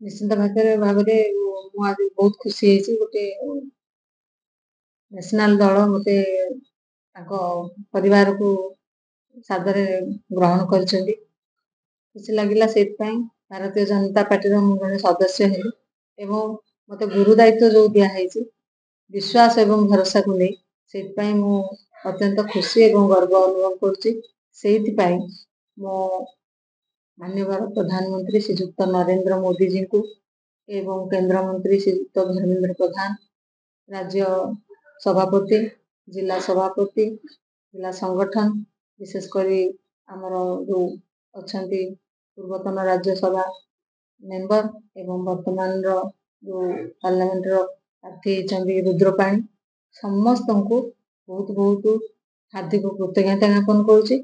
ନିଶ୍ଚିନ୍ତ ଭାବରେ ମୁଁ ଆଜି ବହୁତ ଖୁସି ହେଇଛି। ଗୋଟେ ନ୍ୟାସନାଲ ଦଳ ମତେ ତାଙ୍କ ପରିବାରକୁ ସାଦରେ ଗ୍ରହଣ କରିଛନ୍ତି। ଖୁସି ଲାଗିଲା। ସେଇଥିପାଇଁ ଭାରତୀୟ ଜନତା ପାର୍ଟିର ମୁଁ ଜଣେ ସଦସ୍ୟ ହେଲି ଏବଂ ମତେ ଗୁରୁ ଦାୟିତ୍ୱ ଯୋଉ ଦିଆହେଇଛି ବିଶ୍ୱାସ ଏବଂ ଭରସାକୁ ନେଇ, ସେଇଥିପାଇଁ ମୁଁ ଅତ୍ୟନ୍ତ ଖୁସି ଏବଂ ଗର୍ବ ଅନୁଭବ କରୁଛି। ସେଇଥିପାଇଁ ମୋ ମାନ୍ୟବର ପ୍ରଧାନମନ୍ତ୍ରୀ ଶ୍ରୀଯୁକ୍ତ ନରେନ୍ଦ୍ର ମୋଦିଜୀଙ୍କୁ ଏବଂ କେନ୍ଦ୍ରମନ୍ତ୍ରୀ ଶ୍ରୀଯୁକ୍ତ ଧର୍ମେନ୍ଦ୍ର ପ୍ରଧାନ, ରାଜ୍ୟ ସଭାପତି, ଜିଲ୍ଲା ସଭାପତି, ଜିଲ୍ଲା ସଂଗଠନ, ବିଶେଷ କରି ଆମର ଯୋଉ ଅଛନ୍ତି ପୂର୍ବତନ ରାଜ୍ୟସଭା ମେମ୍ବର ଏବଂ ବର୍ତ୍ତମାନର ଯୋଉ ପାର୍ଲାମେଣ୍ଟର ପ୍ରାର୍ଥୀ ହେଇଛନ୍ତି ରୁଦ୍ରପାଣି, ସମସ୍ତଙ୍କୁ ବହୁତ ବହୁତ ହାର୍ଦ୍ଦିକ କୃତଜ୍ଞତା ଜ୍ଞାପନ କରୁଛି।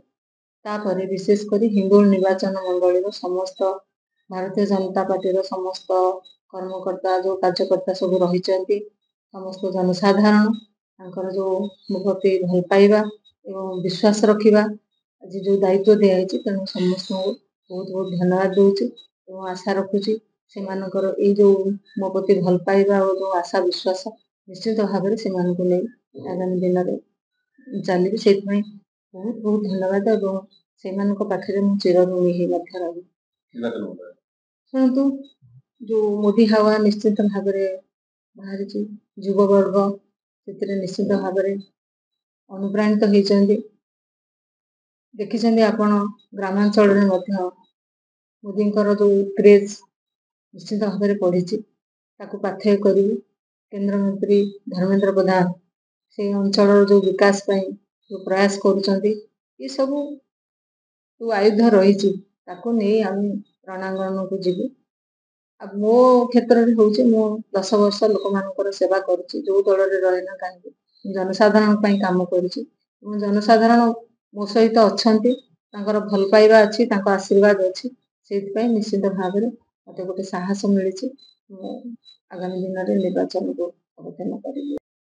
ତାପରେ ବିଶେଷ କରି ହିନ୍ଦୋଳ ନିର୍ବାଚନ ମଣ୍ଡଳୀର ସମସ୍ତ ଭାରତୀୟ ଜନତା ପାର୍ଟିର ସମସ୍ତ କର୍ମକର୍ତ୍ତା ଯୋଉ କାର୍ଯ୍ୟକର୍ତ୍ତା ସବୁ ରହିଛନ୍ତି, ସମସ୍ତ ଜନସାଧାରଣ ତାଙ୍କର ଯୋଉ ମୋ ପ୍ରତି ଭଲ ପାଇବା ଏବଂ ବିଶ୍ୱାସ ରଖିବା, ଆଜି ଯୋଉ ଦାୟିତ୍ୱ ଦିଆଯାଇଛି, ତେଣୁ ସମସ୍ତଙ୍କୁ ବହୁତ ବହୁତ ଧନ୍ୟବାଦ ଦଉଛି ଏବଂ ଆଶା ରଖୁଛି ସେମାନଙ୍କର ଏଇ ଯୋଉ ମୋ ପ୍ରତି ଭଲ ପାଇବା ଓ ଯୋଉ ଆଶା ବିଶ୍ୱାସ ନିଶ୍ଚିତ ଭାବରେ ସେମାନଙ୍କୁ ନେଇ ଆଗାମୀ ଦିନରେ ଚାଲିବି। ସେଇଥିପାଇଁ ବହୁତ ବହୁତ ଧନ୍ୟବାଦ ଏବଂ ସେମାନଙ୍କ ପାଖରେ ମୁଁ ଚିରଋଣୀ ହେଇ ମଧ୍ୟ ରହିବି। ଶୁଣନ୍ତୁ, ଯୋଉ ମୋଦି ହାୱା ନିଶ୍ଚିତ ଭାବରେ ବାହାରିଛି, ଯୁବବର୍ଗ ସେଥିରେ ନିଶ୍ଚିତ ଭାବରେ ଅନୁପ୍ରାଣିତ ହେଇଛନ୍ତି। ଦେଖିଛନ୍ତି ଆପଣ ଗ୍ରାମାଞ୍ଚଳରେ ମଧ୍ୟ ମୋଦିଙ୍କର ଯୋଉ କ୍ରେଜ ନିଶ୍ଚିତ ଭାବରେ ବଢିଛି। ତାକୁ ପାଥେୟ କରିବି। କେନ୍ଦ୍ରମନ୍ତ୍ରୀ ଧର୍ମେନ୍ଦ୍ର ପ୍ରଧାନ ସେଇ ଅଞ୍ଚଳର ଯୋଉ ବିକାଶ ପାଇଁ ଯୋଉ ପ୍ରୟାସ କରୁଛନ୍ତି, ଏସବୁ ଯୋଉ ଆୟୁଧ ରହିଛି ତାକୁ ନେଇ ଆମେ ରଣାଙ୍ଗନକୁ ଯିବୁ। ଆଉ ମୋ କ୍ଷେତ୍ରରେ ହଉଛି, ମୁଁ 10 ବର୍ଷ ଲୋକମାନଙ୍କର ସେବା କରୁଛି, ଯୋଉ ଦଳରେ ରହେ ନା କାହିଁକି ମୁଁ ଜନସାଧାରଣ ପାଇଁ କାମ କରୁଛି ଏବଂ ଜନସାଧାରଣ ମୋ ସହିତ ଅଛନ୍ତି, ତାଙ୍କର ଭଲ ପାଇବା ଅଛି, ତାଙ୍କ ଆଶୀର୍ବାଦ ଅଛି। ସେଇଥିପାଇଁ ନିଶ୍ଚିତ ଭାବରେ ମତେ ଗୋଟେ ସାହସ ମିଳିଛି। ମୁଁ ଆଗାମୀ ଦିନରେ ନିର୍ବାଚନକୁ ଅବତୀର୍ଣ୍ଣ କରିବି।